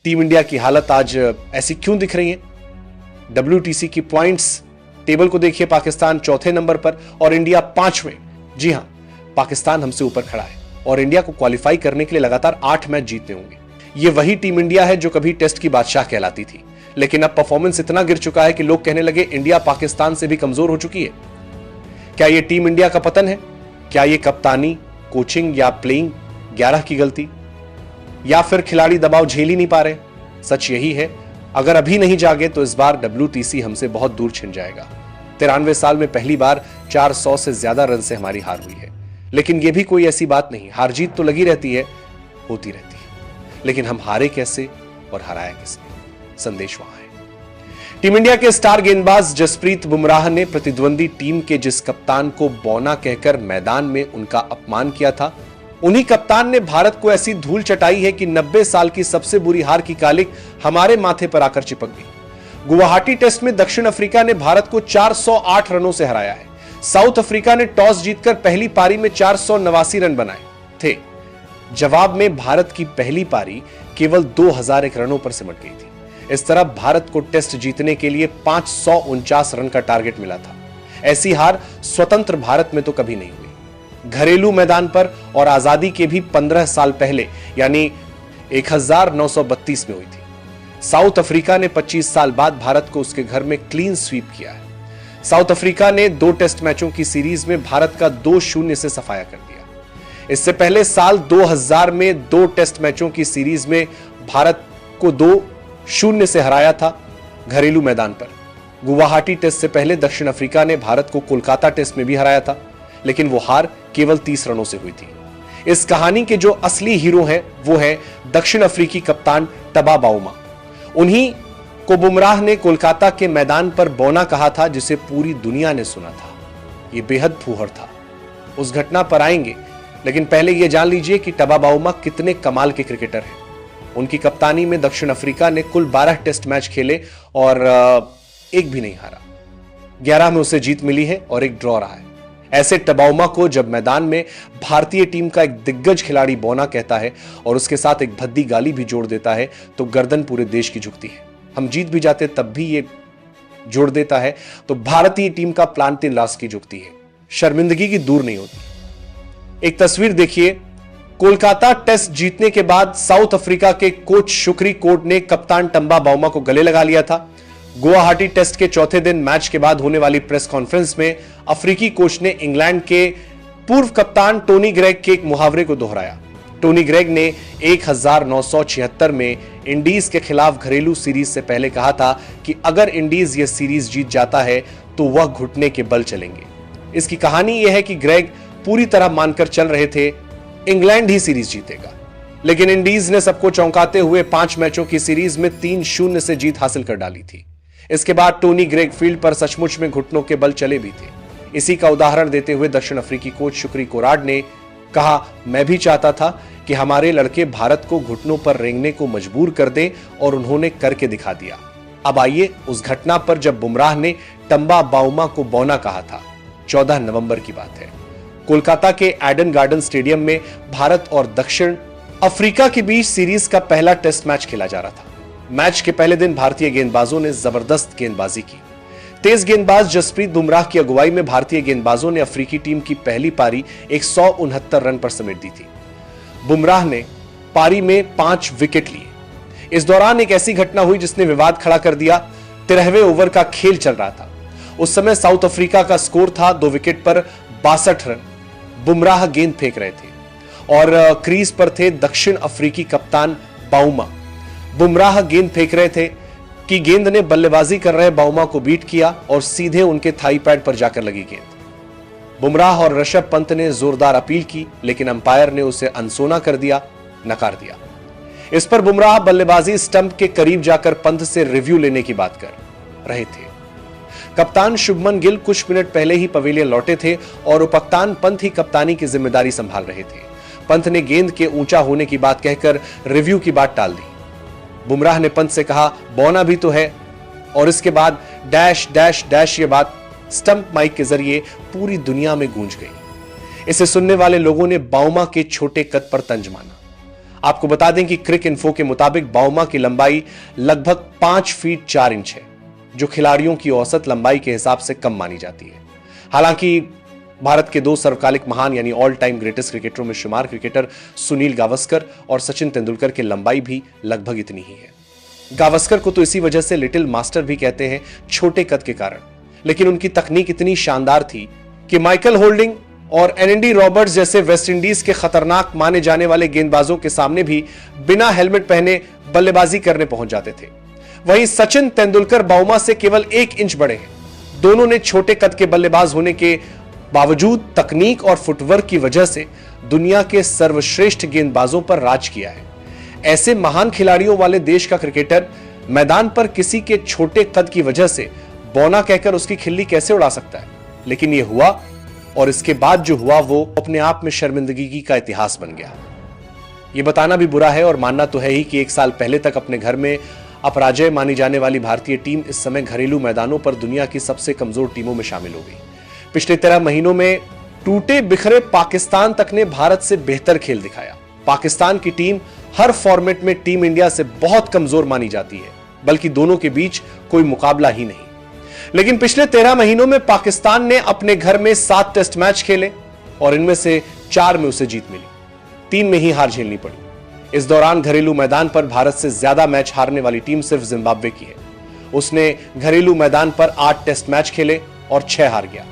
Team India की हालत आज ऐसी क्यों दिख रही है? WTC की पॉइंट्स टेबल को देखिए, पाकिस्तान चौथे नंबर पर और इंडिया 5वें। जी हां, पाकिस्तान हमसे ऊपर खड़ा है और इंडिया को क्वालिफाई करने के लिए लगातार 8 मैच जीतने होंगे। ये वही टीम इंडिया है जो कभी टेस्ट की बादशाह कहलाती थी, लेकिन अब परफॉर्मेंस इतना गिर चुका है कि लोग कहने लगे इंडिया पाकिस्तान से भी कमजोर हो चुकी है। क्या यह टीम इंडिया का पतन है? क्या यह कप्तानी, कोचिंग या प्लेइंग 11 की गलती, या फिर खिलाड़ी दबाव झेल ही नहीं पा रहे? सच यही है, अगर अभी नहीं जागे तो इस बार WTC हमसे बहुत दूर छिन जाएगा। 93 साल में पहली बार 400 से ज्यादा रन से हमारी हार हुई है, लेकिन यह भी कोई ऐसी बात नहीं, हार जीत तो लगी रहती है, होती रहती है, लेकिन हम हारे कैसे और हराया किसने? संदेश वहां है। टीम इंडिया के स्टार गेंदबाज जसप्रीत बुमराह ने प्रतिद्वंदी टीम के जिस कप्तान को बौना कहकर मैदान में उनका अपमान किया था, उन्हीं कप्तान ने भारत को ऐसी धूल चटाई है कि 90 साल की सबसे बुरी हार की कालिक हमारे माथे पर आकर चिपक गई। गुवाहाटी टेस्ट में दक्षिण अफ्रीका ने भारत को 408 रनों से हराया है। साउथ अफ्रीका ने टॉस जीतकर पहली पारी में 489 रन बनाए थे। जवाब में भारत की पहली पारी केवल 2001 रनों पर सिमट गई थी। इस तरह भारत को टेस्ट जीतने के लिए 549 रन का टारगेट मिला था। ऐसी हार स्वतंत्र भारत में तो कभी नहीं हुई। घरेलू मैदान पर और आजादी के भी 15 साल पहले यानी 1932 में हुई थी। साउथ अफ्रीका ने 25 साल बाद भारत को उसके घर में क्लीन स्वीप किया है। साउथ अफ्रीका ने 2 टेस्ट मैचों की सीरीज में भारत का 2-0 से सफाया कर दिया। इससे पहले साल 2000 में 2 टेस्ट मैचों की सीरीज में भारत को 2-0 से हराया था घरेलू मैदान पर। गुवाहाटी टेस्ट से पहले दक्षिण अफ्रीका ने भारत को कोलकाता टेस्ट में भी हराया था, लेकिन वो हार केवल 30 रनों से हुई थी। इस कहानी के जो असली हीरो हैं वो है दक्षिण अफ्रीकी कप्तान टबा बाउमा। उन्हीं को बुमराह ने कोलकाता के मैदान पर बौना कहा था, जिसे पूरी दुनिया ने सुना था। यह बेहद फूहड़ था। उस घटना पर आएंगे, लेकिन पहले यह जान लीजिए कि टबा बाउमा कितने कमाल के क्रिकेटर हैं। उनकी कप्तानी में दक्षिण अफ्रीका ने कुल 12 टेस्ट मैच खेले और एक भी नहीं हारा। 11 में उसे जीत मिली है और एक ड्रॉ रहा है। ऐसे टबाउमा को जब मैदान में भारतीय टीम का एक दिग्गज खिलाड़ी बौना कहता है और उसके साथ एक भद्दी गाली भी जोड़ देता है तो गर्दन पूरे देश की झुकती है। हम जीत भी जाते तब भी ये जोड़ देता है तो भारतीय टीम का प्लांटिन लास की झुकती है। शर्मिंदगी की दूर नहीं होती। एक तस्वीर देखिए, कोलकाता टेस्ट जीतने के बाद साउथ अफ्रीका के कोच शुक्री कोट ने कप्तान टंबा बाउमा को गले लगा लिया था। गुवाहाटी टेस्ट के चौथे दिन मैच के बाद होने वाली प्रेस कॉन्फ्रेंस में अफ्रीकी कोच ने इंग्लैंड के पूर्व कप्तान टोनी ग्रेग के एक मुहावरे को दोहराया। टोनी ग्रेग ने 1976 में इंडीज के खिलाफ घरेलू सीरीज से पहले कहा था कि अगर इंडीज यह सीरीज जीत जाता है तो वह घुटने के बल चलेंगे। इसकी कहानी यह है कि ग्रेग पूरी तरह मानकर चल रहे थे इंग्लैंड ही सीरीज जीतेगा, लेकिन इंडीज ने सबको चौंकाते हुए 5 मैचों की सीरीज में 3-0 से जीत हासिल कर डाली थी। इसके बाद टोनी ग्रेग फील्ड पर सचमुच में घुटनों के बल चले भी थे। इसी का उदाहरण देते हुए दक्षिण अफ्रीकी कोच शुक्री कोराड ने कहा, मैं भी चाहता था कि हमारे लड़के भारत को घुटनों पर रेंगने को मजबूर कर दें और उन्होंने करके दिखा दिया। अब आइए उस घटना पर जब बुमराह ने टंबा बाउमा को बौना कहा था। 14 नवंबर की बात है। कोलकाता के एडन गार्डन स्टेडियम में भारत और दक्षिण अफ्रीका के बीच सीरीज का पहला टेस्ट मैच खेला जा रहा था। मैच के पहले दिन भारतीय गेंदबाजों ने जबरदस्त गेंदबाजी की। तेज गेंदबाज जसप्रीत बुमराह की अगुवाई में भारतीय गेंदबाजों ने अफ्रीकी टीम की पहली पारी 169 रन पर समेट दी थी। बुमराह ने पारी में 5 विकेट लिए। इस दौरान एक ऐसी घटना हुई जिसने विवाद खड़ा कर दिया। 13वें ओवर का खेल चल रहा था। उस समय साउथ अफ्रीका का स्कोर था 2 विकेट पर 62 रन। बुमराह गेंद फेंक रहे थे और क्रीज पर थे दक्षिण अफ्रीकी कप्तान बाउमा। बुमराह गेंद फेंक रहे थे कि गेंद ने बल्लेबाजी कर रहे बाउमा को बीट किया और सीधे उनके थाई पैड पर जाकर लगी गेंद। बुमराह और ऋषभ पंत ने जोरदार अपील की, लेकिन अंपायर ने उसे अनसुना कर दिया, नकार दिया। इस पर बुमराह बल्लेबाजी स्टंप के करीब जाकर पंत से रिव्यू लेने की बात कर रहे थे। कप्तान शुभमन गिल कुछ मिनट पहले ही पवेलियन लौटे थे और उपकप्तान पंत ही कप्तानी की जिम्मेदारी संभाल रहे थे। पंत ने गेंद के ऊंचा होने की बात कहकर रिव्यू की बात टाल दी। बुमराह ने पंत से कहा, बौना भी तो है, और इसके बाद डैश डैश डैश ये बात स्टंप माइक के जरिए पूरी दुनिया में गूंज गई। इसे सुनने वाले लोगों ने बाउमा के छोटे कद पर तंज माना। आपको बता दें कि क्रिक इन्फो के मुताबिक बाउमा की लंबाई लगभग 5 फीट 4 इंच है, जो खिलाड़ियों की औसत लंबाई के हिसाब से कम मानी जाती है। हालांकि भारत के 2 सर्वकालिक महान यानी ऑल टाइम ग्रेटेस्ट क्रिकेटरों में शुमार क्रिकेटर सुनील गावस्कर और सचिन तेंदुलकर की लंबाई भी लगभग इतनी ही है। गावस्कर को तो इसी वजह से लिटिल मास्टर भी कहते हैं, छोटे कद के कारण, लेकिन उनकी तकनीक इतनी शानदार थी कि माइकल होल्डिंग और एनडी रॉबर्ट्स जैसे वेस्टइंडीज के खतरनाक माने जाने वाले गेंदबाजों के सामने भी बिना हेलमेट पहने बल्लेबाजी करने पहुंच जाते थे। वहीं सचिन तेंदुलकर बाउमा से केवल 1 इंच बड़े हैं। दोनों ने छोटे कद के बल्लेबाज होने के बावजूद तकनीक और फुटवर्क की वजह से दुनिया के सर्वश्रेष्ठ गेंदबाजों पर राज किया है। ऐसे महान खिलाड़ियों वाले देश का क्रिकेटर मैदान पर किसी के छोटे कद की वजह से बौना कहकर उसकी खिल्ली कैसे उड़ा सकता है? लेकिन यह हुआ, और इसके बाद जो हुआ वो अपने आप में शर्मिंदगी का इतिहास बन गया। यह बताना भी बुरा है और मानना तो है ही कि 1 साल पहले तक अपने घर में अपराजय मानी जाने वाली भारतीय टीम इस समय घरेलू मैदानों पर दुनिया की सबसे कमजोर टीमों में शामिल हो गई। पिछले 13 महीनों में टूटे बिखरे पाकिस्तान तक ने भारत से बेहतर खेल दिखाया। पाकिस्तान की टीम हर फॉर्मेट में टीम इंडिया से बहुत कमजोर मानी जाती है, बल्कि दोनों के बीच कोई मुकाबला ही नहीं। लेकिन पिछले 13 महीनों में पाकिस्तान ने अपने घर में 7 टेस्ट मैच खेले और इनमें से 4 में उसे जीत मिली, 3 में ही हार झेलनी पड़ी। इस दौरान घरेलू मैदान पर भारत से ज्यादा मैच हारने वाली टीम सिर्फ जिम्बाब्वे की है। उसने घरेलू मैदान पर 8 टेस्ट मैच खेले और 6 हार गया।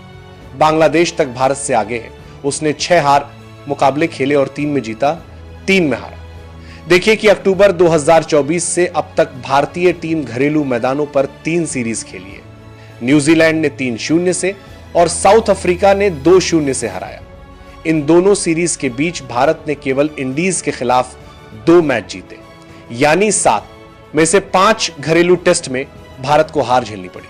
बांग्लादेश तक भारत से आगे है, उसने 6 हार मुकाबले खेले और 3 में जीता, 3 में हारा। देखिए कि अक्टूबर 2024 से अब तक भारतीय टीम घरेलू मैदानों पर 3 सीरीज खेली है। न्यूजीलैंड ने 3-0 से और साउथ अफ्रीका ने 2-0 से हराया। इन दोनों सीरीज के बीच भारत ने केवल इंडीज के खिलाफ 2 मैच जीते, यानी 7 में से 5 घरेलू टेस्ट में भारत को हार झेलनी पड़ी।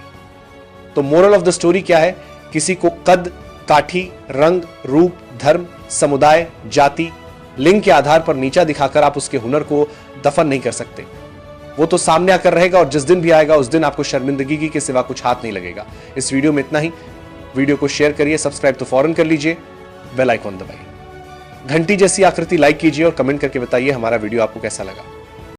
तो मोरल ऑफ द स्टोरी क्या है? किसी को कद, काठी, रंग, रूप, धर्म, समुदाय, जाति, लिंग के आधार पर नीचा दिखाकर आप उसके हुनर को दफन नहीं कर सकते। वो तो सामने आकर रहेगा और जिस दिन भी आएगा उस दिन आपको शर्मिंदगी के सिवा कुछ हाथ नहीं लगेगा। इस वीडियो में इतना ही। वीडियो को शेयर करिए, सब्सक्राइब तो फौरन कर लीजिए, बेल आइकॉन दबाइए, घंटी जैसी आकृति लाइक कीजिए और कमेंट करके बताइए हमारा वीडियो आपको कैसा लगा।